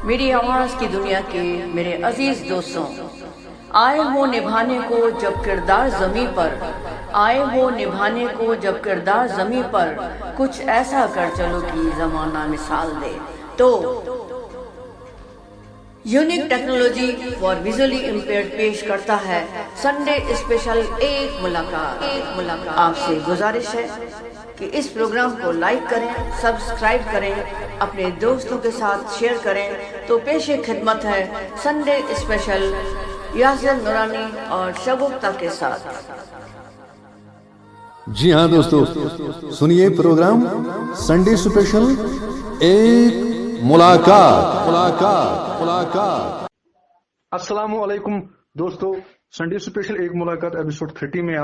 میری آواز کی دنیا کے میرے عزیز دوستوں، آئے ہو نبھانے کو جب کردار زمیں پر، آئے ہو نبھانے کو جب کردار زمیں پر، کچھ ایسا کر چلو کہ زمانہ مثال دے۔ تو unique technology for visually impaired پیش کرتا ہے سنڈے اسپیشل ایک ملاقات۔ آپ سے گزارش ہے کہ اس پروگرام کو لائک کریں، سبسکرائب کریں، اپنے دوستوں کے ساتھ شیئر کریں۔ تو پیش خدمت ہے سنڈے اسپیشل یاسر نورانی اور شگفتہ کے ساتھ۔ جی ہاں دوستو، سنیے پروگرام سنڈے اسپیشل ایک ملاقات۔ السلام علیکم دوستو، سنڈے اسپیشل ایک ملاقات ایپیسوڈ 30 میں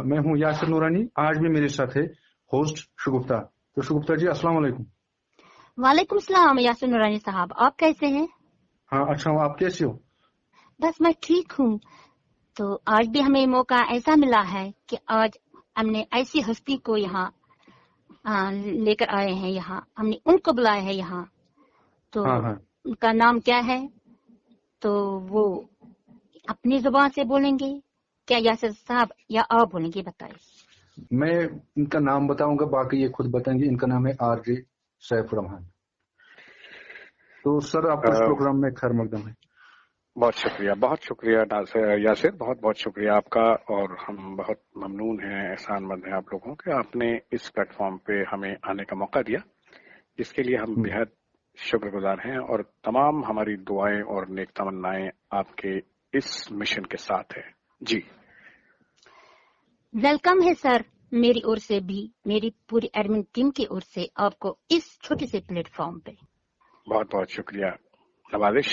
میں ہوں یاسر نورانی۔ آج بھی میرے ساتھ ہے ہوسٹ شگفتہ۔ تو شگفتہ جی السلام علیکم۔ وعلیکم السلام یاسر نورانی صاحب، آپ کیسے ہیں؟ ہاں اچھا ہوں، آپ کیسے ہو؟ بس میں ٹھیک ہوں۔ تو آج بھی ہمیں موقع ایسا ملا ہے کہ آج ہم نے ایسی ہستی کو یہاں لے کر آئے ہیں، یہاں ہم نے ان کو بلایا ہے یہاں۔ تو ان کا نام کیا ہے تو وہ اپنی زبان سے بولیں گے کیا یاسر صاحب، یا آپ بولیں گے؟ بتائیں۔ میں ان کا نام بتاؤں گا، باقی یہ خود بتائیں گے۔ ان کا نام ہے آر جے سیف الرحمان۔ تو سر آپ کو اس پروگرام میں خیر مقدم ہے۔ بہت شکریہ یاسر، بہت بہت شکریہ آپ کا، اور ہم بہت ممنون ہیں، احسان مند ہیں آپ لوگوں کہ آپ نے اس پلیٹ فارم پہ ہمیں آنے کا موقع دیا، جس کے لیے ہم بےحد شکر گزار ہیں، اور تمام ہماری دعائیں اور نیک تمنائیں آپ کے اس مشن کے ساتھ ہیں۔ جی ویلکم ہے سر، میری اور سے بھی، میری پوری ایڈمن ٹیم کی اور سے آپ کو اس چھوٹے سے پلیٹ فارم پہ بہت بہت شکریہ، نوازش۔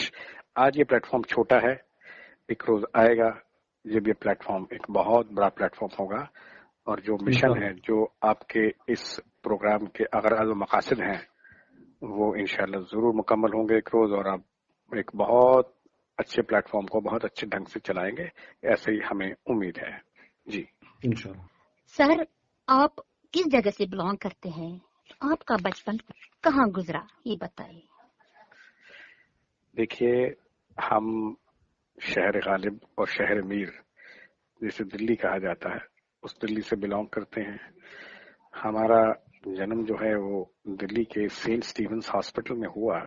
آج یہ پلیٹ فارم چھوٹا ہے، ایک روز آئے گا جب یہ پلیٹ فارم ایک بہت بڑا پلیٹ فارم ہوگا، اور جو مشن ہے، جو آپ کے اس پروگرام کے اغراض و مقاصد ہیں، وہ انشاءاللہ ضرور مکمل ہوں گے ایک روز، اور آپ ایک بہت اچھے پلیٹ فارم کو بہت اچھے ڈھنگ سے چلائیں گے، ایسے ہی ہمیں امید ہے۔ جی انشاءاللہ۔ سر، آپ کس جگہ سے بلانگ کرتے ہیں؟ آپ کا بچپن کہاں گزرا یہ بتائیے۔ دیکھیے، ہم شہر غالب اور شہر میر، جسے دلی کہا جاتا ہے، اس دلی سے بلانگ کرتے ہیں۔ ہمارا جنم جو ہے وہ دلی کے سینٹ سٹیونز ہاسپٹل میں ہوا،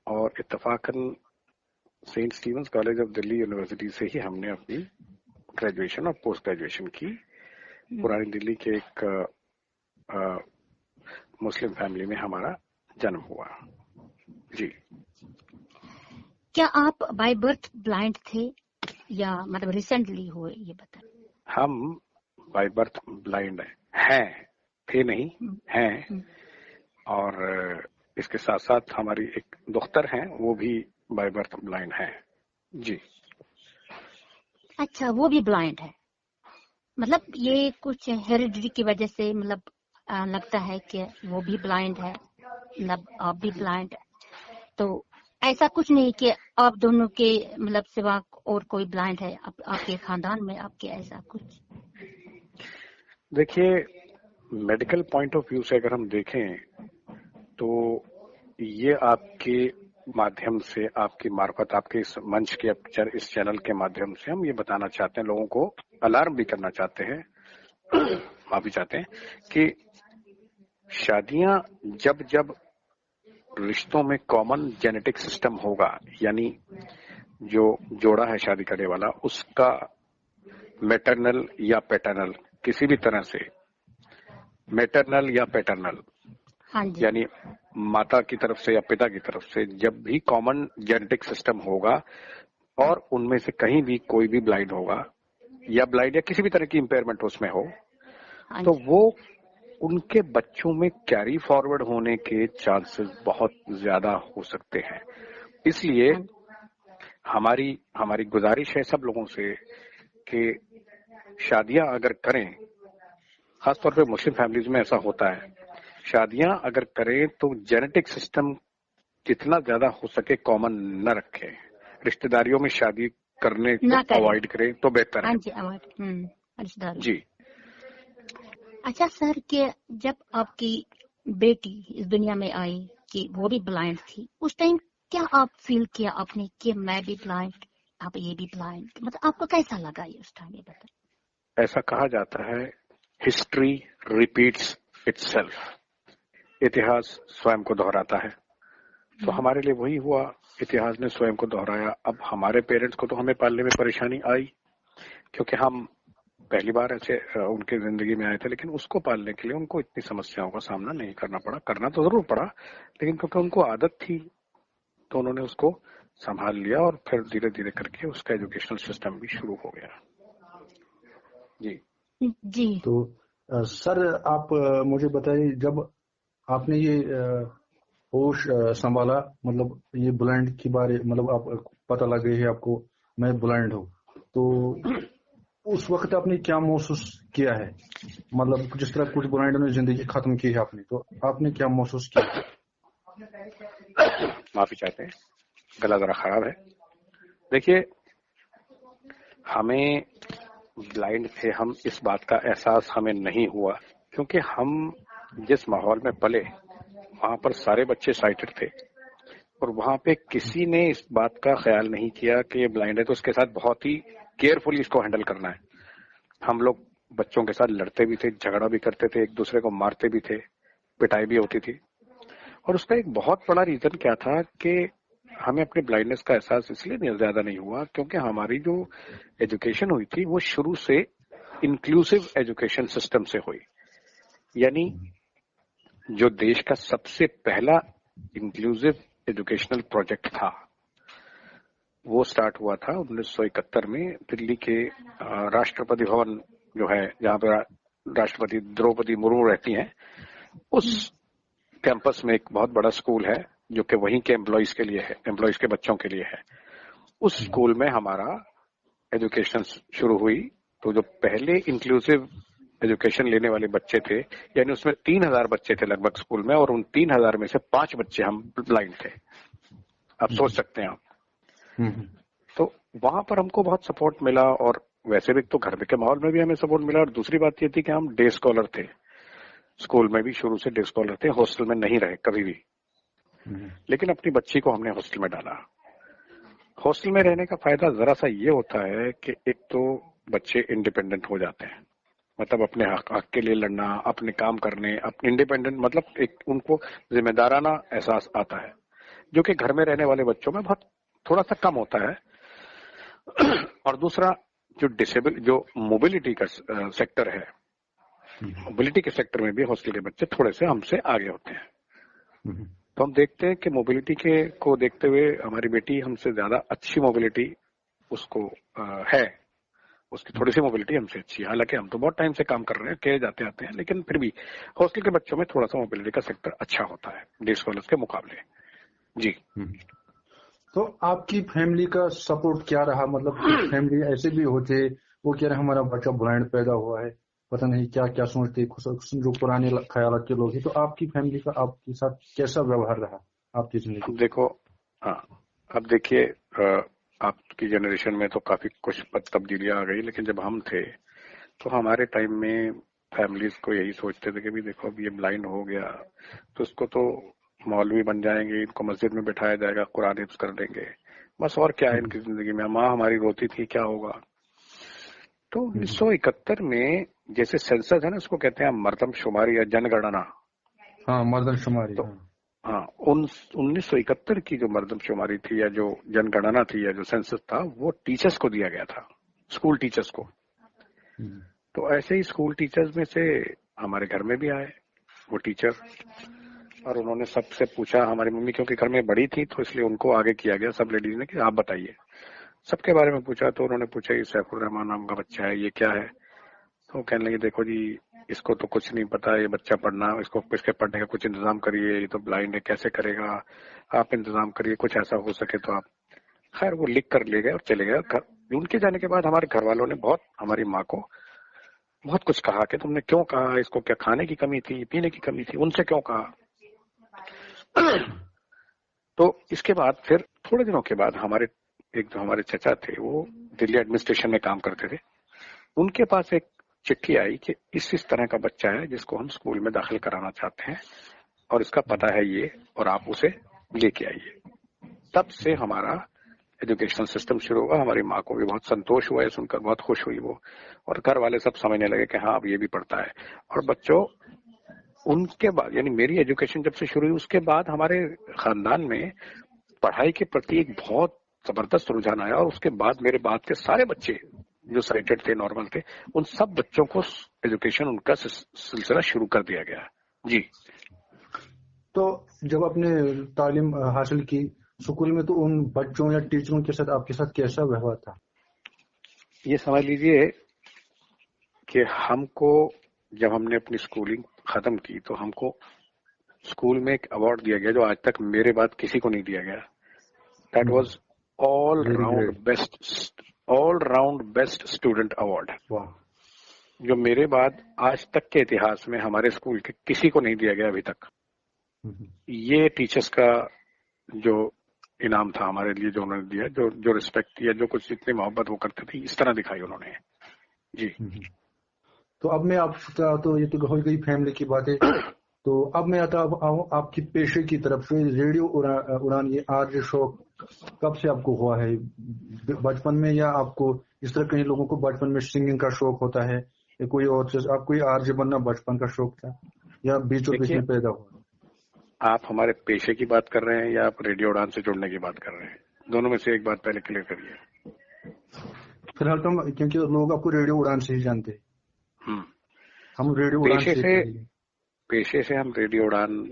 اور اتفاقاً Saint Stephen's college of Delhi university سے ہی ہم نے اپنی گریجویشن اور پوسٹ گریجویشن کی۔ پرانی دلی کے ایک مسلم فیملی میں ہمارا جنم ہوا۔ جی، کیا آپ بائی برتھ بلائنڈ تھے یا مطلب ریسنٹلی ہوئے یہ بتائیں۔ ہم بائی برتھ بلائنڈ ہیں، تھے نہیں ہیں، اور اس کے ساتھ ساتھ ہماری ایک دختر ہیں، وہ بھی بائی برتھ بلائنڈ ہیں۔ جی اچھا، وہ بھی بلائنڈ ہے، مطلب یہ کچھ ہیریڈیٹی کی وجہ سے مطلب لگتا ہے کہ وہ بھی بلائنڈ ہے، مطلب آپ بھی بلائنڈ ہے، تو ایسا کچھ نہیں کہ آپ دونوں کے مطلب سوا اور کوئی بلائنڈ ہے آپ کے خاندان میں، آپ کے ایسا کچھ؟ دیکھیے، میڈیکل پوائنٹ آف ویو سے اگر ہم دیکھیں تو یہ آپ کے مادھیم سے، آپ کی معرفت، آپ کے اس منچ کے، اس چینل کے مادھیم سے ہم یہ بتانا چاہتے ہیں، لوگوں کو الارم بھی کرنا چاہتے ہیں، معافی چاہتے ہیں، کہ شادیاں جب رشتوں میں کامن جینیٹک سسٹم ہوگا، یعنی جو جوڑا ہے شادی کرنے والا، اس کا میٹرنل یا پیٹرنل، کسی بھی طرح سے میٹرنل یا پیٹرنل، یعنی ماتا کی طرف سے یا پتا کی طرف سے جب بھی کامن جینیٹک سسٹم ہوگا، اور ان میں سے کہیں بھی کوئی بھی بلائنڈ ہوگا، یا بلائنڈ یا کسی بھی طرح کی امپیئرمنٹ اس میں ہو، تو وہ ان کے بچوں میں کیری فارورڈ ہونے کے چانسز بہت زیادہ ہو سکتے ہیں۔ اس لیے ہماری گزارش ہے سب لوگوں سے کہ شادیاں اگر کریں، خاص طور پہ مسلم فیملیز میں ایسا ہوتا ہے، شادیاں اگر کریں تو جینیٹک سسٹم جتنا زیادہ ہو سکے کامن نہ رکھیں، رشتہ داریوں میں شادی کرنے کو اوائڈ کریں تو بہتر ہے۔ جی اچھا سر، کہ جب آپ کی بیٹی اس دنیا میں آئی कि वो भी ब्लाइंड थी, उस टाइम क्या आप फील किया आपने कि मैं भी ब्लाइंड, आप ये भी ब्लाइंड, मतलब आपको कैसा लगा ये उस टाइम, ये बताइए। ऐसा कहा जाता है, हिस्ट्री रिपीट्स इटसेल्फ, इतिहास स्वयं को दोहराता है। तो हमारे लिए वही हुआ, इतिहास ने स्वयं को दोहराया। अब हमारे पेरेंट्स को तो हमें पालने में परेशानी आई, क्योंकि हम पहली बार ऐसे उनकी जिंदगी में आए थे, लेकिन उसको पालने के लिए उनको इतनी समस्याओं का सामना नहीं करना पड़ा। करना तो जरूर पड़ा, लेकिन क्योंकि उनको आदत थी तो उन्होंने उसको संभाल लिया, और फिर धीरे धीरे करके उसका एजुकेशनल सिस्टम भी शुरू हो गया। जी जी। तो सर आप मुझे बताइए, जब आपने ये होश संभाला, मतलब ये ब्लाइंड के बारे, मतलब आप पता लग गई है आपको मैं ब्लाइंड हूँ, तो उस वक्त आपने क्या महसूस किया है? मतलब जिस तरह कुछ ब्लाइंड ने जिंदगी खत्म की है आपने, तो आपने क्या महसूस किया? माफी चाहते हैं, गला जरा खराब है। देखिए, हमें ब्लाइंड थे हम, इस बात का एहसास हमें नहीं हुआ, क्योंकि हम जिस माहौल में पले वहां पर सारे बच्चे साइटेड थे, और वहां पे किसी ने इस बात का ख्याल नहीं किया कि ये ब्लाइंड है तो उसके साथ बहुत ही केयरफुली इसको हैंडल करना है। हम लोग बच्चों के साथ लड़ते भी थे, झगड़ा भी करते थे, एक दूसरे को मारते भी थे, पिटाई भी होती थी। और उसका एक बहुत बड़ा रीजन क्या था कि हमें अपनी ब्लाइंडनेस का एहसास इसलिए ज्यादा नहीं हुआ क्योंकि हमारी जो एजुकेशन हुई थी वो शुरू से इंक्लूसिव एजुकेशन सिस्टम से हुई। यानी जो देश का सबसे पहला इंक्लूसिव एजुकेशनल प्रोजेक्ट था वो स्टार्ट हुआ था 1971 में दिल्ली के राष्ट्रपति भवन जो है, जहां पर राष्ट्रपति द्रौपदी मुर्मू रहती हैं, उस कैंपस में एक बहुत बड़ा स्कूल है जो कि वहीं के एम्प्लॉइज के लिए है, एम्प्लॉइज के बच्चों के लिए है। उस स्कूल में हमारा एजुकेशन शुरू हुई। तो जो पहले इंक्लूसिव एजुकेशन लेने वाले बच्चे थे, यानी उसमें 3000 बच्चे थे लगभग स्कूल में, और उन 3000 में से 5 बच्चे हम ब्लाइंड थे। आप सोच सकते हैं आप। तो वहां पर हमको बहुत सपोर्ट मिला, और वैसे भी तो घर के माहौल में भी हमें सपोर्ट मिला। और दूसरी बात ये थी कि हम डे स्कॉलर थे, स्कूल में भी शुरू से डे स्कॉलर थे, हॉस्टल में नहीं रहे कभी भी। लेकिन अपनी बच्ची को हमने हॉस्टल में डाला। हॉस्टल में रहने का फायदा जरा सा ये होता है कि एक तो बच्चे इंडिपेंडेंट हो जाते हैं, मतलब अपने हक के लिए लड़ना, अपने काम करने, अपने इंडिपेंडेंट, मतलब एक उनको जिम्मेदाराना एहसास आता है, जो कि घर में रहने वाले बच्चों में बहुत थोड़ा सा कम होता है। और दूसरा जो मोबिलिटी का सेक्टर है, मोबिलिटी के सेक्टर में भी हॉस्टल के बच्चे थोड़े से हमसे आगे होते हैं। तो हम देखते हैं कि मोबिलिटी को देखते हुए हमारी बेटी हमसे ज्यादा अच्छी मोबिलिटी उसको है, उसकी थोड़ी सी मोबिलिटी हमसे अच्छी है। हालांकि हम तो बहुत टाइम से काम कर रहे हैं, कहे जाते आते हैं, लेकिन फिर भी हॉस्टल के बच्चों में थोड़ा सा मोबिलिटी का सेक्टर अच्छा होता है डे स्कॉलर्स के मुकाबले। जी। तो आपकी फैमिली का सपोर्ट क्या रहा? मतलब फैमिली ऐसे भी होते वो कह रहे हमारा बच्चा ब्लाइंड पैदा हुआ है, पता नहीं क्या क्या सोचते जो पुराने ख्याल के लोग हैं। तो आपकी फैमिली का आपके साथ कैसा व्यवहार रहा आपकी जिंदगी? देखो, हाँ, अब देखिए, आपकी जनरेशन में तो काफी कुछ तब्दीलियां आ गई, लेकिन जब हम थे तो हमारे टाइम में फैमिलीज को यही सोचते थे कि भी देखो अब ये ब्लाइंड हो गया तो इसको तो मौलवी बन जाएंगे, इनको मस्जिद में बिठाया जाएगा, कुरान हिफ्ज कर देंगे, बस और क्या है इनकी जिंदगी में। माँ हमारी रोती थी, क्या होगा। तो 1971 में जैसे सेंसस है ना, उसको कहते हैं मर्दमशुमारी या जनगणना। हाँ, मर्दमशुमारी। तो हाँ, 1971 की जो मर्दमशुमारी थी या जो जनगणना थी या जो सेंसस था वो टीचर्स को दिया गया था, स्कूल टीचर्स को। तो ऐसे ही स्कूल टीचर्स में से हमारे घर में भी आए वो टीचर, और उन्होंने सबसे पूछा। हमारी मम्मी क्योंकि घर में बड़ी थी तो इसलिए उनको आगे किया गया सब लेडीज ने कि आप बताइए, सबके बारे में पूछा। तो उन्होंने पूछा ये सैफुर रहमान नाम का बच्चा है, ये क्या है? तो कहने लगे देखो जी, इसको तो कुछ नहीं पता, ये बच्चा पढ़ना, इसके पढ़ने का कुछ इंतजाम करिए, ये तो ब्लाइंड है, कैसे करेगा, आप इंतजाम करिए, कुछ ऐसा हो सके तो आप। खैर वो लिख कर ले गए और चले गए। उनके जाने के बाद हमारे घर वालों ने बहुत हमारी माँ को बहुत कुछ कहा कि तुमने क्यों कहा, इसको क्या खाने की कमी थी, पीने की कमी थी, उनसे क्यों कहा। तो इसके बाद फिर थोड़े दिनों के बाद एक जो हमारे चचा थे वो दिल्ली एडमिनिस्ट्रेशन में काम करते थे, उनके पास एक चिट्ठी आई कि इस तरह का बच्चा है जिसको हम स्कूल में दाखिल कराना चाहते हैं, اور اس کا پتہ ہے یہ اور آپ اسے لے کے آئیے. تب سے ہمارا ایجوکیشنل سسٹم شروع ہوا. ہماری ماں کو بھی بہت سنتوش ہوا ہے سن کر, بہت خوش ہوئی وہ, اور گھر والے سب سمجھنے لگے کہ ہاں اب یہ بھی پڑھتا ہے. اور بچوں ان کے بعد یعنی میری ایجوکیشن جب سے شروع ہوئی اس کے بعد ہمارے خاندان میں پڑھائی کے پرتی ایک بہت زبردست رجحان آیا, اور اس کے بعد میرے بعد کے سارے بچے جو سائٹڈ تھے, نارمل تھے, ان سب بچوں کو ایجوکیشن ان کا سلسلہ شروع کر دیا گیا. جی. تو جب آپ نے تعلیم حاصل کی اسکول میں تو ان بچوں یا ٹیچروں کے ساتھ آپ کے ساتھ کیسا ویوہار تھا؟ یہ سمجھ لیجئے کہ ہم کو جب ہم نے اپنی اسکولنگ ختم کی تو ہم کو اسکول میں ایک ایوارڈ دیا گیا جو آج تک میرے بعد کسی کو نہیں دیا گیا. That was all round best student award, جو میرے بعد آج تک کے اتہاس میں ہمارے اسکول کے کسی کو نہیں دیا گیا ابھی تک. یہ ٹیچرس کا جو انعام تھا ہمارے لیے, جو انہوں نے دیا, جو رسپیکٹ یا جو کچھ اتنی محبت وہ کرتے تھے, اس طرح دکھائی انہوں نے. جی. تو اب میں آپ کا, تو یہ تو ہو گئی فیملی کی باتیں, تو اب میں آتا ہوں آپ کی پیشے کی طرف سے. ریڈیو اڑان یہ آج شوق کب سے آپ کو ہوا ہے؟ بچپن میں, یا آپ کو اس طرح کئی لوگوں کو بچپن میں سنگنگ کا شوق ہوتا ہے, یا کوئی اور چیز, آپ کو یہ آرجے بننا بچپن کا شوق تھا یا بیچ میں پیدا ہوا؟ آپ ہمارے پیشے کی بات کر رہے ہیں یا آپ ریڈیو اڑان سے جڑنے کی بات کر رہے ہیں؟ دونوں میں سے ایک بات پہلے کلیئر کریے. فی الحال تو کیونکہ لوگ آپ کو ریڈیو اڑان سے ہی جانتے ہیں, ہم ریڈیو اڑان پیشے سے ہم ریڈیو اڑان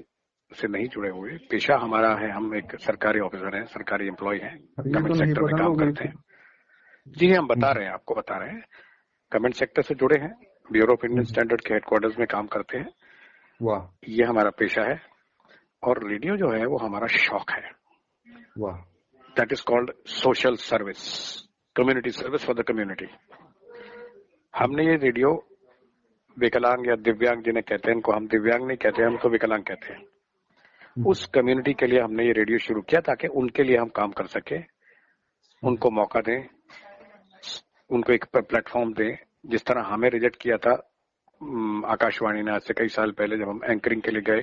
سے نہیں جڑے ہوئے. پیشہ ہمارا ہے, ہم ایک سرکاری آفیسر ہیں, سرکاری امپلائی ہیں, گورنمنٹ سیکٹر میں کام کرتے ہیں. جی ہم بتا رہے ہیں, آپ کو بتا رہے ہیں, گورنمنٹ سیکٹر سے جڑے ہیں, بیورو آف انڈین اسٹینڈرڈ کے ہیڈ کوارٹرز میں کام کرتے ہیں. واہ. یہ ہمارا پیشہ ہے, اور ریڈیو جو ہے وہ ہمارا شوق ہے. واہ. That is called social service, community service for the community. ہم نے یہ ریڈیو وکلانگ یا دیویانگ جنہیں کہتے ہیں, ان کو ہم دیویانگ نہیں کہتے, ہم کو وکلانگ کہتے ہیں, اس کمیونٹی کے لیے ہم نے یہ ریڈیو شروع کیا تاکہ ان کے لیے ہم کام کر سکیں, ان کو موقع دیں, ان کو ایک پلیٹ فارم دیں. جس طرح ہمیں ریجیکٹ کیا تھا آکاش وانی نے آج سے کئی سال پہلے, جب ہم اینکرنگ کے لیے گئے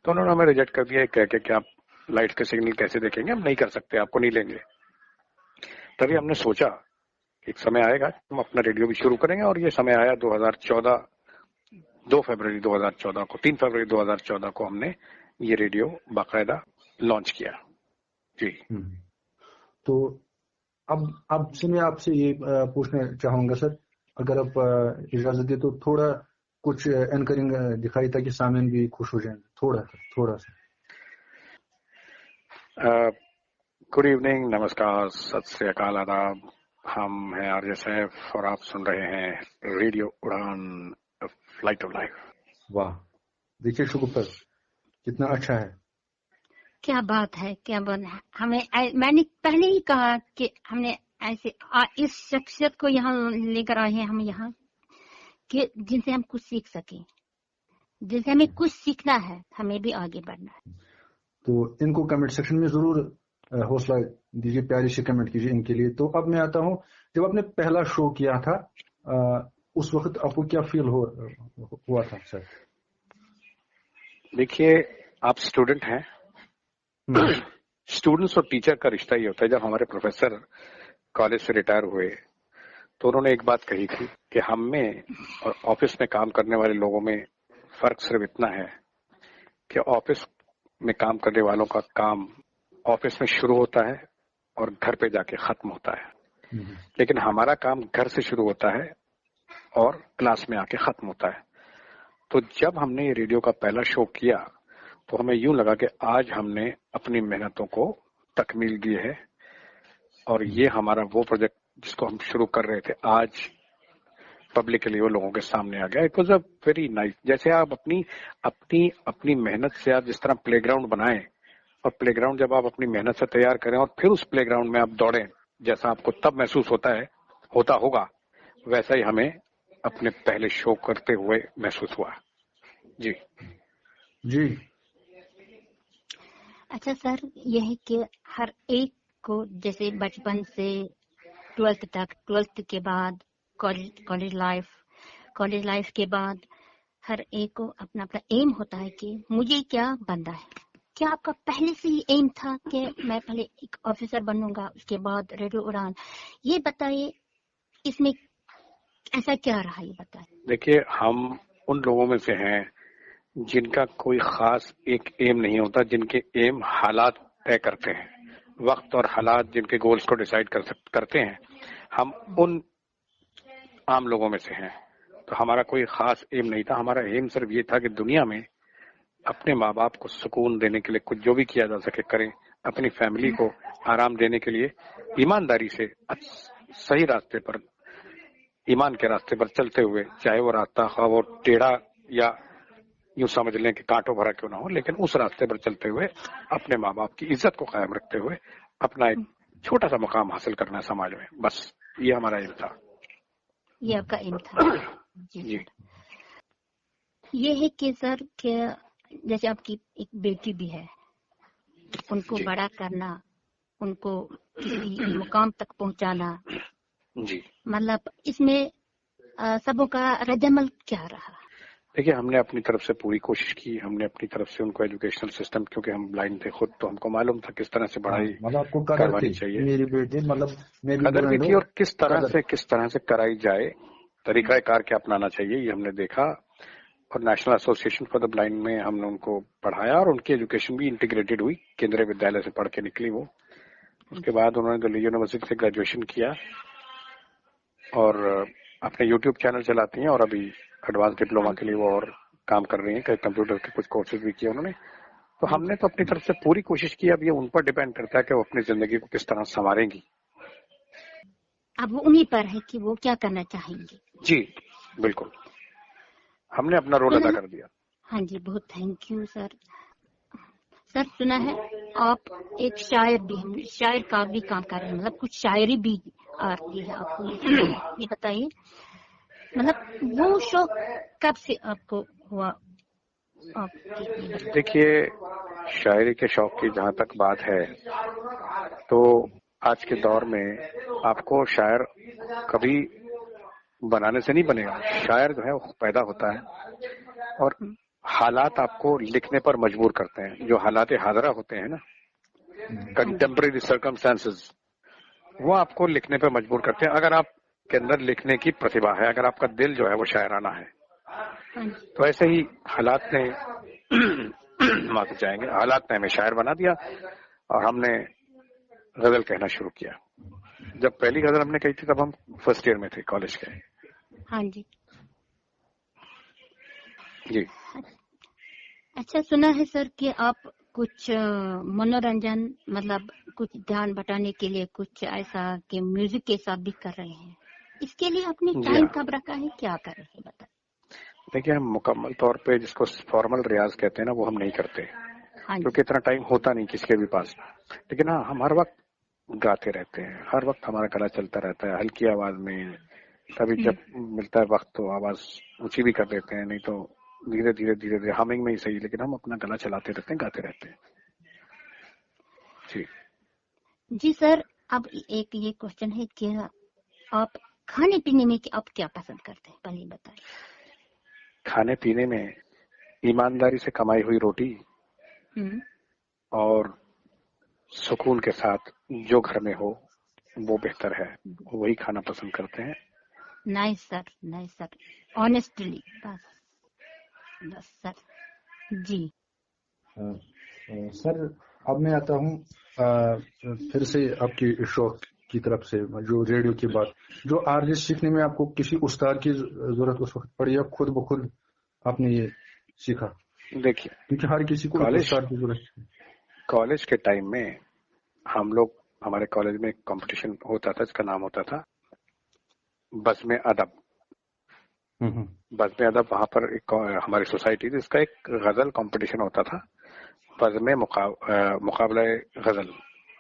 تو انہوں نے ہمیں ریجیکٹ کر دیا کہہ کے کہ آپ لائٹ کے سگنل کیسے دیکھیں گے, ہم نہیں کر سکتے, آپ کو نہیں لیں گے. تبھی ہم نے سوچا ایک سمے آئے گا ہم اپنا ریڈیو بھی شروع کریں گے, اور یہ سمے آیا 2014, 2 فروری 2014 کو, 3 فروری 2014 کو ہم نے یہ ریڈیو باقاعدہ لانچ کیا. جی. تو اب سے میں آپ سے یہ پوچھنا چاہوں گا سر, اگر آپ اجازت دیں تو تھوڑا کچھ اینکرنگ دکھائی تاکہ سامعین بھی خوش ہو جائیں, تھوڑا سا. گڈ ایوننگ, نمسکار, ست سری اکال, آداب. ہم ہیں آر جے سیف اور آپ سن رہے ہیں radio Udaan, flight of life. واہ, دیکھیے شکر, کتنا اچھا ہے. کیا بات ہے, کیا بات ہے. ہمیں, میں نے پہلے ہی کہا کہ ہم نے ایسے اس شخصیت کو یہاں لے کر آئے ہیں ہم یہاں, کہ جن سے ہم کچھ سیکھ سکیں, جن سے ہمیں کچھ سیکھنا ہے, ہمیں بھی آگے بڑھنا ہے. تو ان کو کمنٹ سیکشن میں ضرور حوصلہ دیجیے, پیاری سے کمنٹ کیجیے ان کے لیے. تو اب میں آتا ہوں, جب آپ نے پہلا شو کیا تھا اس وقت آپ کو کیا فیل ہوا تھا سر؟ دیکھیے آپ اسٹوڈنٹ ہیں, اسٹوڈنٹس اور ٹیچر کا رشتہ یہ ہوتا ہے. جب ہمارے پروفیسر کالج سے ریٹائر ہوئے تو انہوں نے ایک بات کہی تھی کہ ہم میں اور آفس میں کام کرنے والے لوگوں میں فرق صرف اتنا ہے کہ آفس میں کام کرنے والوں کا کام آفس میں شروع ہوتا ہے اور گھر پہ جا کے ختم ہوتا ہے, لیکن ہمارا کام گھر سے شروع ہوتا ہے اور کلاس میں آ کے ختم ہوتا ہے. تو جب ہم نے یہ ریڈیو کا پہلا شو کیا تو ہمیں یوں لگا کہ آج ہم نے اپنی محنتوں کو تکمیل دی ہے, اور یہ ہمارا وہ پروجیکٹ جس کو ہم شروع کر رہے تھے آج پبلکلی وہ لوگوں کے سامنے آ گیا. It was a very nice. جیسے آپ اپنی محنت سے آپ جس طرح پلے گراؤنڈ بنائیں, اور پلے گراؤنڈ جب آپ اپنی محنت سے تیار کریں اور پھر اس پلے گراؤنڈ میں آپ دوڑیں, جیسا آپ کو تب محسوس ہوتا ہوگا, ویسا ہی ہمیں اپنے پہلے شو کرتے ہوئے محسوس ہوا. جی. اچھا سر, یہ ہے کہ ہر ایک کو جیسے بچپن سے 12th تک, 12th کے بعد کالج لائف کے بعد हर एक को अपना अपना एम होता है कि मुझे क्या बनना है। क्या आपका पहले से ही एम था कि मैं पहले एक ऑफिसर बनूंगा, उसके बाद रेडियो उड़ान? ये बताइए, इसमें ऐसा क्या रहा, ये बताइए। देखिए, हम उन लोगों में से हैं जिनका कोई खास एक एम नहीं होता, जिनके एम हालात तय करते हैं, वक्त और हालात जिनके गोल्स को डिसाइड करते हैं। हम उन आम लोगों में से हैं, तो हमारा कोई खास एम नहीं था। हमारा एम सिर्फ ये था कि दुनिया में अपने माँ बाप को सुकून देने के लिए कुछ जो भी किया जा सके करें, अपनी फैमिली को आराम देने के लिए ईमानदारी से सही रास्ते पर, ईमान के रास्ते पर चलते हुए, चाहे वो रास्ता वो टेढ़ा या यूं समझ लें कि कांटों भरा क्यों ना हो, लेकिन उस रास्ते पर चलते हुए अपने माँ बाप की इज्जत को कायम रखते हुए अपना एक छोटा सा मुकाम हासिल करना समाज में, बस ये हमारा एम था। ये आपका एम था? जी। ये है कि सर कि जैसे आपकी एक बेटी भी है, उनको बड़ा करना, उनको किसी मुकाम तक पहुंचाना, जी, मतलब इसमें सबों का रद्दमल क्या रहा? देखिए, हमने अपनी तरफ से पूरी कोशिश की। हमने अपनी तरफ से उनको एजुकेशनल सिस्टम, क्योंकि हम ब्लाइंड थे खुद, तो हमको मालूम था किस तरह से पढ़ाई मतलब आपको करवानी चाहिए, मेरी बेटी मतलब मेरी कदर भी थी, और किस तरह से कराई जाए, तरीका कार क्या अपनाना चाहिए, ये हमने देखा। और national association for the blind में हमने उनको पढ़ाया और उनकी एजुकेशन भी इंटीग्रेटेड हुई, केंद्रीय विद्यालय से पढ़ के निकली वो। उसके बाद उन्होंने दिल्ली यूनिवर्सिटी से ग्रेजुएशन किया और अपने यूट्यूब चैनल चलाती हैं, और अभी एडवांस डिप्लोमा के लिए वो और काम कर रही हैं, कई कंप्यूटर के कुछ कोर्सेज भी किए उन्होंने। तो हमने तो अपनी तरफ से पूरी कोशिश की। अब ये उन पर डिपेंड करता है कि वो अपनी जिंदगी को किस तरह संवारेंगी। अब वो उन्हीं पर है कि वो क्या करना चाहेंगे। जी बिल्कुल, हमने अपना रोल अदा कर दिया। हाँ जी, बहुत थैंक यू सर। सर सुना है आप एक शायर भी हैं, शायर का भी काम कर रहे हैं, मतलब कुछ शायरी भी आती है आपको, ये बताइए मतलब वो शौक कब से आपको हुआ? देखिए, शायरी के शौक की जहाँ तक बात है, तो आज के दौर में आपको शायर कभी बनाने से नहीं बनेगा। शायर जो है वो पैदा होता है और हालात आपको लिखने पर मजबूर करते हैं। जो हालात हाजरा होते हैं ना, कंटेम्परेरी सर्कमस्टेंसेस, वो आपको लिखने पर मजबूर करते हैं। अगर आप के अंदर लिखने की प्रतिभा है, अगर आपका दिल जो है वो शायराना है, तो ऐसे ही हालात ने माफ जाएंगे, हालात ने हमें शायर बना दिया और हमने गजल कहना शुरू किया। जब पहली गजल हमने कही थी तब हम फर्स्ट ईयर में थे कॉलेज के। हाँ जी जी। अच्छा, सुना है सर कि आप कुछ मनोरंजन, मतलब कुछ ध्यान बटाने के लिए कुछ ऐसा कि म्यूजिक के साथ भी कर रहे हैं, इसके लिए आपने टाइम कब रखा है, क्या कर रहे हैं बताइए? देखिए, हम मुकम्मल तौर पे जिसको फॉर्मल रियाज कहते हैं ना, वो हम नहीं करते, क्योंकि इतना टाइम होता नहीं किसी भी पास। लेकिन हाँ, हम हर वक्त गाते रहते हैं, हर वक्त हमारा गला चलता रहता है हल्की आवाज में। कभी जब मिलता है वक्त तो आवाज ऊंची भी कर देते हैं, नहीं तो धीरे धीरे हमिंग में ही सही, लेकिन हम अपना गला चलाते रहते हैं, गाते रहते हैं। जी सर, अब एक ये क्वेश्चन है कि आप खाने पीने में आप क्या पसंद करते हैं, पहले बताइए। खाने पीने में ईमानदारी से कमाई हुई रोटी और सुकून के साथ जो घर में हो वो बेहतर है, वही खाना पसंद करते हैं। Nice sir, nice sir, honestly, बस सर। जी सर, अब मैं आता हूँ फिर से आपकी शौक की तरफ से, जो रेडियो की बात, जो आरजे सीखने में आपको किसी उस्ताद की जरूरत उस वक्त पड़ी या खुद ब खुद आपने ये सीखा? देखिए, क्योंकि हर किसी को उस्ताद की जरूरत है। कॉलेज के टाइम में हम लोग, हमारे कॉलेज में एक कंपटीशन होता था, इसका नाम होता था बज़्म अदब। बज़्म अदब, वहां पर एक हमारी सोसाइटी थी, इसका एक गजल कंपटीशन होता था, बज़्म मुकाबला गजल।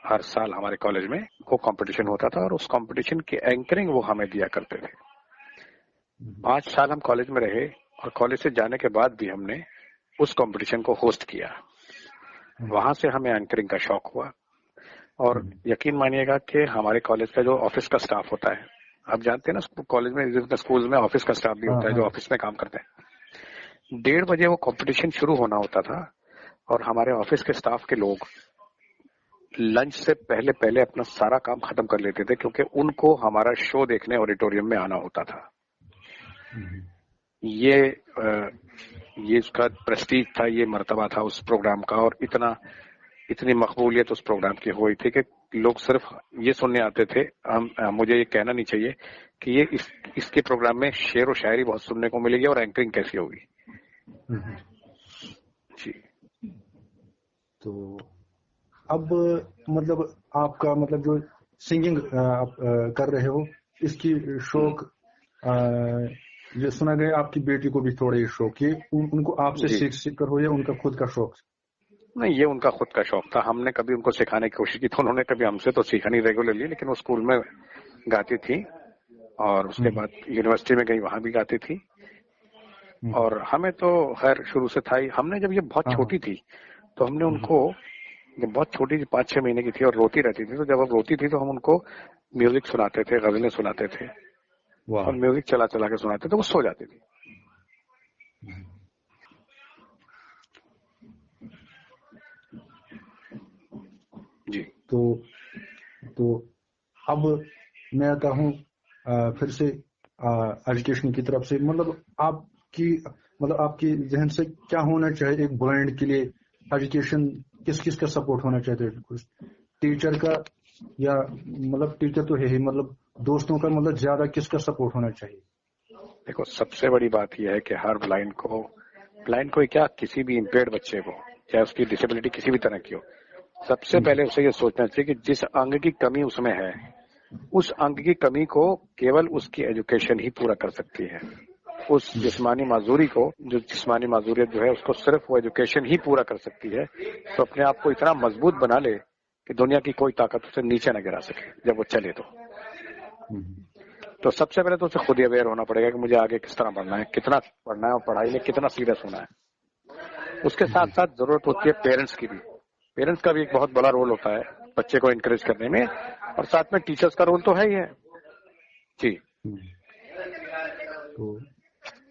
हर साल हमारे कॉलेज में वो कंपटीशन होता था और उस कंपटीशन की एंकरिंग वो हमें दिया करते थे। 5 साल हम कॉलेज में रहे और कॉलेज से जाने के बाद भी हमने उस कंपटीशन को होस्ट किया। वहां से हमें एंकरिंग का शौक हुआ और यकीन मानिएगा कि हमारे कॉलेज का जो ऑफिस का स्टाफ होता है, आप जानते हैं ना, कॉलेज में, स्कूल में ऑफिस का स्टाफ भी होता है जो ऑफिस में काम करते हैं, 1:30 बजे वो कंपटीशन शुरू होना होता था और हमारे ऑफिस के स्टाफ के लोग लंच से पहले पहले अपना सारा काम खत्म कर लेते थे, क्योंकि उनको हमारा शो देखने ऑडिटोरियम में आना होता था। ये उसका प्रेस्टीज था, ये मर्तबा था उस प्रोग्राम का, और इतनी मकबूलियत उस प्रोग्राम की हुई थी कि लोग सिर्फ ये सुनने आते थे। मुझे ये कहना नहीं चाहिए कि ये इसके प्रोग्राम में शेर और शायरी बहुत सुनने को मिलेगी और एंकरिंग कैसी होगी। जी। तो अब मतलब आपका मतलब जो सिंगिंग आप कर रहे हो, इसकी शौक ये सुना गया आपकी बेटी को भी थोड़ा ये शौक, ये उनको आपसे सीख कर हो या उनका खुद का शौक? नहीं, ये उनका खुद का शौक था। हमने कभी उनको सिखाने की कोशिश की तो उन्होंने कभी हमसे तो सीखा नहीं रेगुलरली, लेकिन वो स्कूल में गाती थी और उसके बाद यूनिवर्सिटी में गई, वहां भी गाती थी। और हमें तो खैर शुरू से था ही। हमने जब ये बहुत छोटी थी तो हमने उनको, जब बहुत छोटी 5-6 महीने की थी और रोती रहती थी, तो जब अब रोती थी तो हम उनको म्यूजिक सुनाते थे, गजलें सुनाते थे और म्यूजिक चला चला के सुनाते थे, वो सो जाती थी। जी। तो अब मैं आता हूँ फिर से एजुकेशन की तरफ से। मतलब आपकी जहन से क्या होना चाहिए एक ब्लाइंड के लिए? एजुकेशन किस किस का सपोर्ट होना चाहिए? कुछ टीचर का, या मतलब टीचर तो है ही, मतलब दोस्तों का, मतलब ज्यादा किसका सपोर्ट होना चाहिए? देखो, सबसे बड़ी बात यह है कि हर ब्लाइंड को क्या, किसी भी इम्पेयर्ड बच्चे को, चाहे उसकी डिसेबिलिटी किसी भी तरह की हो, सबसे पहले उसे ये सोचना चाहिए कि जिस अंग की कमी उसमें है, उस अंग की कमी को केवल उसकी एजुकेशन ही पूरा कर सकती है। उस जिस्मानी माजूरियत जो है उसको सिर्फ वो एजुकेशन ही पूरा कर सकती है। तो अपने आप को इतना मजबूत बना ले कि दुनिया की कोई ताकत उसे नीचे न गिरा सके जब वो चले। तो सबसे पहले तो उसे खुद ही अवेयर होना पड़ेगा कि मुझे आगे किस तरह बढ़ना है, कितना पढ़ना है और पढ़ाई में कितना सीरियस होना है। उसके साथ साथ जरूरत होती है पेरेंट्स की भी। पेरेंट्स का भी एक बहुत बड़ा रोल होता है बच्चे को इनकरेज करने में, और साथ में टीचर्स का रोल तो है ही है। जी। तो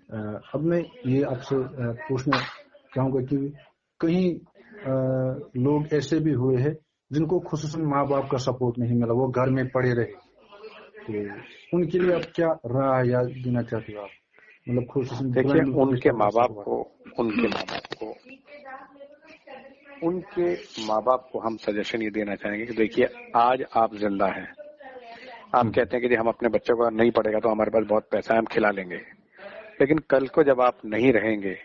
अब मैं ये आपसे पूछना चाहूंगा कि कहीं लोग ऐसे भी हुए हैं जिनको खुसूसन माँ बाप का सपोर्ट नहीं मिला, वो घर में पड़े रहे, तो उनके लिए आप क्या राय या देना चाहते हो आप? मतलब खुसूसन देखिए, उनके माँ बाप को हम सजेशन ये देना चाहेंगे कि देखिए, आज आप जिंदा हैं, आप कहते हैं कि हम अपने बच्चों का नहीं पढ़ेगा तो हमारे पास बहुत पैसा है, हम खिला लेंगे, लेकिन कल को जब आप नहीं रहेंगे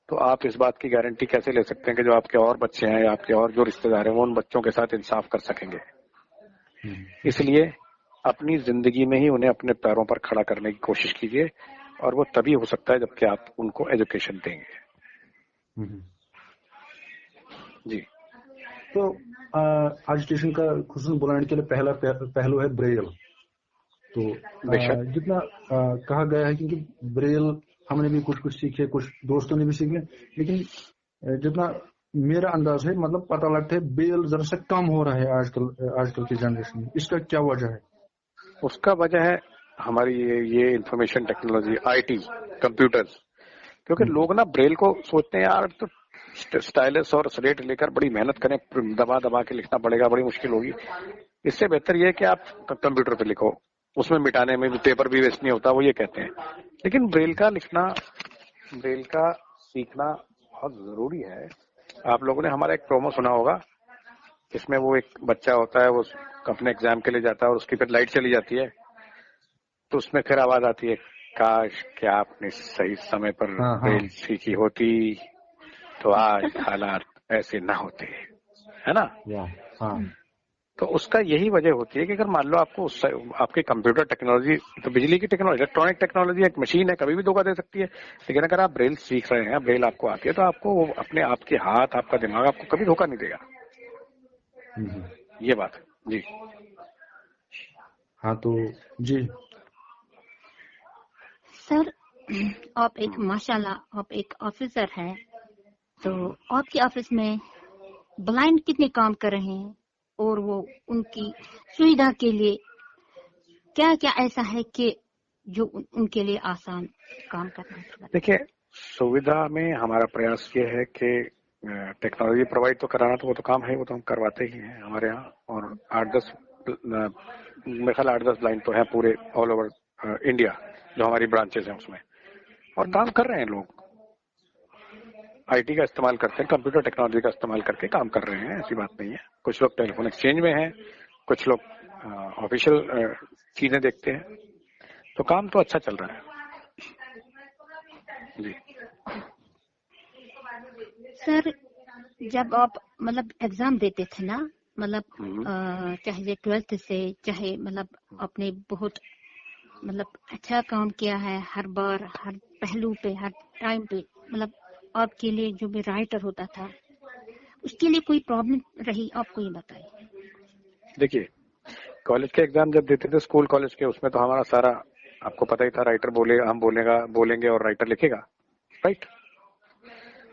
तो आप इस बात की गारंटी कैसे ले सकते हैं कि जो आपके और बच्चे हैं या आपके और जो रिश्तेदार हैं वो उन बच्चों के साथ इंसाफ कर सकेंगे? इसलिए अपनी जिंदगी में ही उन्हें अपने पैरों पर खड़ा करने की कोशिश कीजिए, और वो तभी हो सकता है जबकि आप उनको एजुकेशन देंगे। जी। तो एजुकेशन का खुसूसन ब्लाइंड के लिए पहला पहलू है ब्रेल। तो जितना कहा गया है, क्योंकि ब्रेल हमने भी कुछ सीखे, कुछ दोस्तों ने भी सीखे, लेकिन जितना मेरा अंदाज है, मतलब पता लगता है ब्रेल जरा सा कम हो रहा है आजकल की जनरेशन में। इसका क्या वजह है? उसका वजह है हमारी ये इंफॉर्मेशन टेक्नोलॉजी, आईटी, कंप्यूटर्स। क्योंकि लोग ना ब्रेल को सोचते हैं यार तो स्टाइलस और स्लेट लेकर बड़ी मेहनत करें, दबा दबा के लिखना पड़ेगा, बड़ी मुश्किल होगी। इससे बेहतर ये है कि आप कंप्यूटर पे लिखो, उसमें मिटाने में भी पेपर भी वेस्ट नहीं होता, वो ये कहते हैं। लेकिन ब्रेल का सीखना बहुत जरूरी है। आप लोगों ने हमारा एक प्रोमो सुना होगा, इसमें वो एक बच्चा होता है, वो अपने एग्जाम के लिए जाता है और उसकी फिर लाइट चली जाती है, तो उसमें फिर आवाज आती है, काश क्या आपने सही समय पर ब्रेल सीखी होती तो आज हालात ऐसे ना होते, है ना? तो उसका यही वजह होती है कि अगर मान लो आपको आपके कंप्यूटर टेक्नोलॉजी, तो बिजली की टेक्नोलॉजी, इलेक्ट्रॉनिक टेक्नोलॉजी एक मशीन है, कभी भी धोखा दे सकती है। लेकिन अगर आप ब्रेल सीख रहे हैं, ब्रेल आपको आती है, तो आपको अपने आपके हाथ, आपका दिमाग आपको कभी धोखा नहीं देगा। ये बात है। जी हाँ, तो जी सर, आप एक माशाल्लाह आप एक ऑफिसर हैं, तो आपके ऑफिस में ब्लाइंड कितने काम कर रहे हैं, और वो उनकी सुविधा के लिए क्या क्या ऐसा है कि जो उनके लिए आसान काम करना है? देखिए, सुविधा में हमारा प्रयास ये है कि टेक्नोलॉजी प्रोवाइड तो कराना तो वो तो काम है, वो तो हम करवाते ही हैं हमारे यहाँ, और 8-10 मेरे ख्याल 8-10 लाइन तो है पूरे ऑल ओवर इंडिया जो हमारी ब्रांचेस हैं उसमें, और काम कर रहे हैं लोग, आईटी का इस्तेमाल करते हैं, कंप्यूटर टेक्नोलॉजी का इस्तेमाल करके काम कर रहे हैं, ऐसी बात नहीं है। कुछ लोग टेलीफोन एक्सचेंज में हैं, कुछ लोग ऑफिशियल चीजें देखते हैं, तो काम तो अच्छा चल रहा है जी। सर जब आप मतलब एग्जाम देते थे ना, मतलब चाहे 12th से, चाहे मतलब आपने बहुत मतलब अच्छा काम किया है, हर बार हर पहलू पे हर टाइम पे, मतलब आपके लिए जो भी राइटर होता था उसके लिए कोई प्रॉब्लम रही आपको ये बताइए। देखिए कॉलेज के एग्जाम जब देते थे स्कूल कॉलेज के, उसमें तो हमारा सारा आपको पता ही था, राइटर बोलेगा, हम बोलेंगे और राइटर लिखेगा, राइट।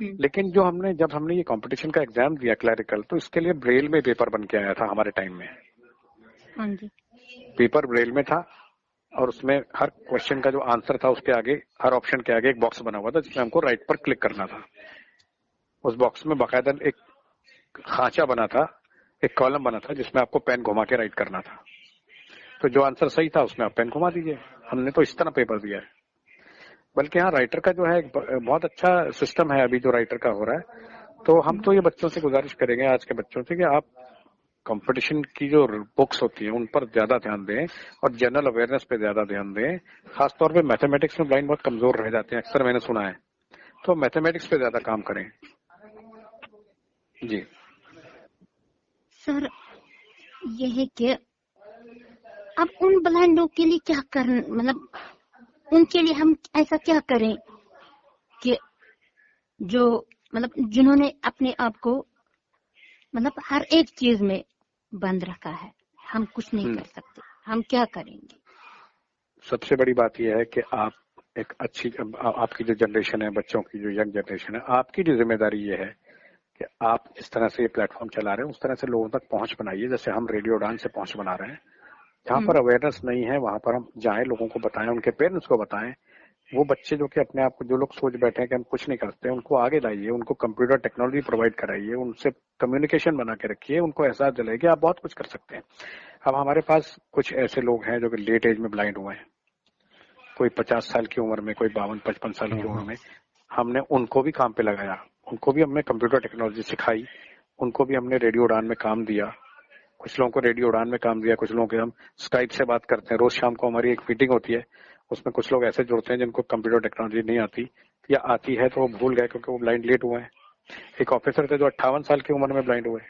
लेकिन जब हमने ये कंपटीशन का एग्जाम दिया क्लरिकल, तो इसके लिए ब्रेल में पेपर बन के आया था हमारे टाइम में। हाँ जी। पेपर ब्रेल में था और उसमें हर क्वेश्चन का जो आंसर था उसके आगे, हर ऑप्शन के आगे एक बॉक्स बना हुआ था जिसमें हमको राइट पर क्लिक करना था। उस बॉक्स में बाकायदा एक खांचा बना था, एक कॉलम बना था जिसमें आपको पेन घुमा के राइट करना था। तो जो आंसर सही था उसमें आप पेन घुमा दीजिए। हमने तो इस तरह पेपर दिया है। बल्कि यहाँ राइटर का जो है बहुत अच्छा सिस्टम है अभी जो राइटर का हो रहा है। तो हम तो ये बच्चों से गुजारिश करेंगे, आज के बच्चों से, कि आप कंपटीशन की जो बुक्स होती हैं उन पर ज्यादा ध्यान दें और जनरल अवेयरनेस पे ज्यादा ध्यान दें। खासतौर पे मैथमेटिक्स में ब्लाइंड बहुत कमजोर रह जाते हैं, अक्सर मैंने सुना है, तो मैथमेटिक्स पे ज्यादा काम करें जी। सर ये है कि अब उन ब्लाइंड लोग के लिए क्या करना, मतलब उनके लिए हम ऐसा क्या करें कि जो मतलब जिन्होंने अपने आप को मतलब हर एक चीज में बंद रखा है, हम कुछ नहीं कर सकते, हम क्या करेंगे? सबसे बड़ी बात यह है कि आप एक अच्छी, आपकी जो जनरेशन है, बच्चों की जो यंग जनरेशन है, आपकी जो जिम्मेदारी ये है कि आप जिस तरह से ये प्लेटफॉर्म चला रहे हैं उस तरह से लोगों तक पहुंच बनाइए, जैसे हम रेडियो उड़ान से पहुंच बना रहे हैं। जहां पर अवेयरनेस नहीं है वहां पर हम जाएं, लोगों को बताएं, उनके पेरेंट्स को बताएं। वो बच्चे जो कि अपने आप को, जो लोग सोच बैठे हैं कि हम कुछ नहीं करते, उनको आगे लाइए, उनको कंप्यूटर टेक्नोलॉजी प्रोवाइड कराइए, उनसे कम्युनिकेशन बना के रखिए, उनको एहसास दिलाइए कि आप बहुत कुछ कर सकते हैं। अब हमारे पास कुछ ऐसे लोग हैं जो कि लेट एज में ब्लाइंड हुए हैं, कोई 50 साल की उम्र में, कोई 52-55 साल की उम्र में। हमने उनको भी काम पे लगाया, उनको भी हमने कंप्यूटर टेक्नोलॉजी सिखाई, उनको भी हमने रेडियो उड़ान में काम दिया। कुछ लोगों को रेडियो उड़ान में काम दिया, कुछ लोगों के हम स्काइप से बात करते हैं। रोज शाम को हमारी एक मीटिंग होती है, उसमें कुछ लोग ऐसे जुड़ते हैं जिनको कंप्यूटर टेक्नोलॉजी नहीं आती या आती है तो वो भूल गए क्योंकि वो ब्लाइंड लेट हुए हैं। एक ऑफिसर थे जो 58 साल की उम्र में ब्लाइंड हुए,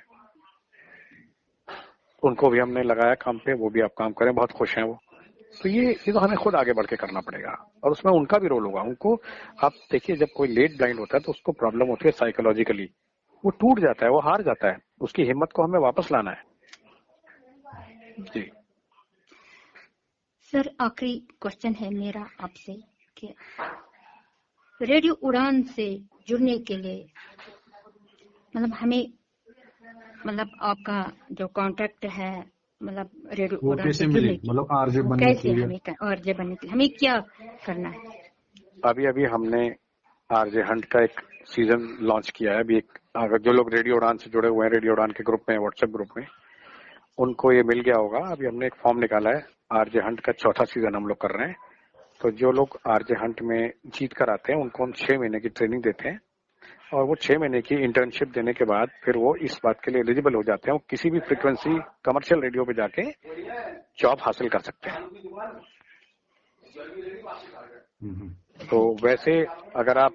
उनको भी हमने लगाया काम पे, वो भी आप काम करें, बहुत खुश हैं वो। तो ये तो हमें खुद आगे बढ़ के करना पड़ेगा और उसमें उनका भी रोल होगा। उनको आप देखिए, जब कोई लेट ब्लाइंड होता है तो उसको प्रॉब्लम होती है साइकोलॉजिकली, वो टूट जाता है, वो हार जाता है, उसकी हिम्मत को हमें वापस लाना है जी। सर आखिरी क्वेश्चन है मेरा आपसे कि रेडियो उड़ान से जुड़ने के लिए मतलब हमें, मतलब आपका जो कॉन्ट्रैक्ट है, मतलब रेडियो उड़ान से जुड़ने के मतलब आरजे बनने कैसे के लिए, हमें आरजे बनने के लिए हमें क्या करना है? अभी हमने आरजे हंट का एक सीजन लॉन्च किया है। अभी अगर जो लोग रेडियो उड़ान से जुड़े हुए हैं, रेडियो उड़ान के ग्रुप में, व्हाट्सएप ग्रुप में, उनको ये मिल गया होगा। अभी हमने एक फॉर्म निकाला है, आरजे हंट का 4था सीजन हम लोग कर रहे हैं। तो जो लोग आरजे हंट में जीत कर आते हैं उनको हम 6 महीने की ट्रेनिंग देते हैं और वो 6 महीने की इंटर्नशिप देने के बाद फिर वो इस बात के लिए एलिजिबल हो जाते हैं, वो किसी भी फ्रीक्वेंसी कमर्शियल रेडियो पे जाके जॉब हासिल कर सकते हैं। तो वैसे अगर आप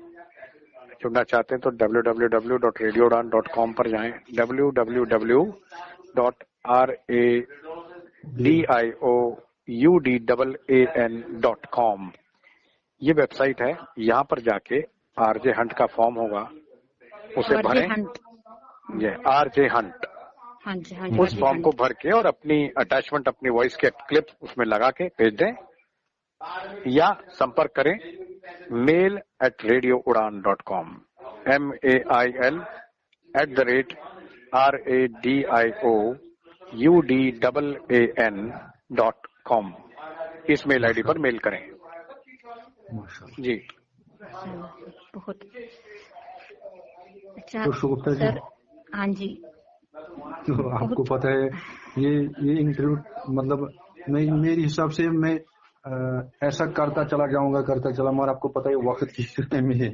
जुड़ना चाहते हैं तो www.radioudan.com पर जाएं, www.radioudan.com ये वेबसाइट है। यहाँ पर जाके आरजे हंट का फॉर्म होगा, उसे भरें। ये आरजे हंट, उस फॉर्म को भर के और अपनी अटैचमेंट, अपनी वॉइस के क्लिप उसमें लगा के भेज दें या संपर्क करें mail@radioudan.com mail@radioudan.com इस मेल आईडी पर मेल करें जी। बहुत अच्छा तो शुगुप्ता जी, सर। हाँ जी, तो आपको पता है ये इंटरव्यू मतलब मेरे हिसाब से मैं ऐसा करता चला मगर आपको पता है वक्त की कमी है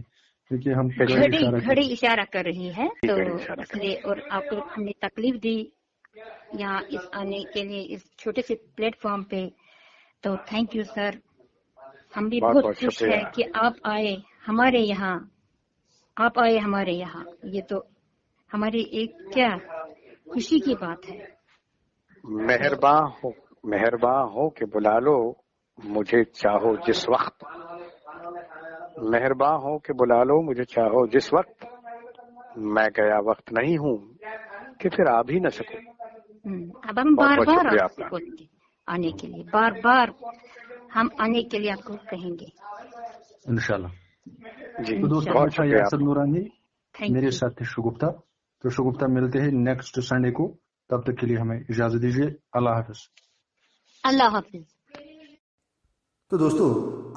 क्योंकि हम घड़ी इशारा कर रही है, तो घड़ी इशारा कर इसलिए और आपको हमने तकलीफ दी यहाँ इस आने के लिए इस छोटे से प्लेटफॉर्म पे, तो थैंक यू सर। हम भी बहुत बहुत बहुत खुश शुक्रिया। हैं कि आप आए हमारे यहाँ। ये तो हमारी एक क्या खुशी की बात है। मेहरबान हो कि बुला लो मुझे चाहो जिस वक्त, मेहरबान हो कि बुला लो मुझे चाहो जिस वक्त, मैं गया वक्त नहीं हूँ कि फिर आ भी न सकूं। अब हम बार बहुत बार शुक्रिया आपसे आपका। बोलेंगे आने के लिए, बार बार हम आने के लिए आपको कहेंगे इंशाल्लाह। जी तो दोस्तों, बहुत अच्छा शुक्रिया यासर नूरानी, थैंक मेरे यू। साथ थे शुगुप्ता। तो शुगुप्ता मिलते हैं नेक्स्ट संडे को, तब तक के लिए हमें इजाजत दीजिए। अल्लाह हाफिज। अल्लाह हाफिज। तो दोस्तों,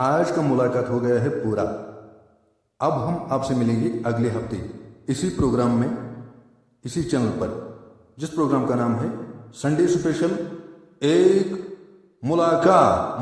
आज का मुलाकात हो गया है पूरा। अब हम आपसे मिलेंगे अगले हफ्ते इसी प्रोग्राम में, इसी चैनल पर, जिस प्रोग्राम का नाम है संडे स्पेशल एक मुलाकात।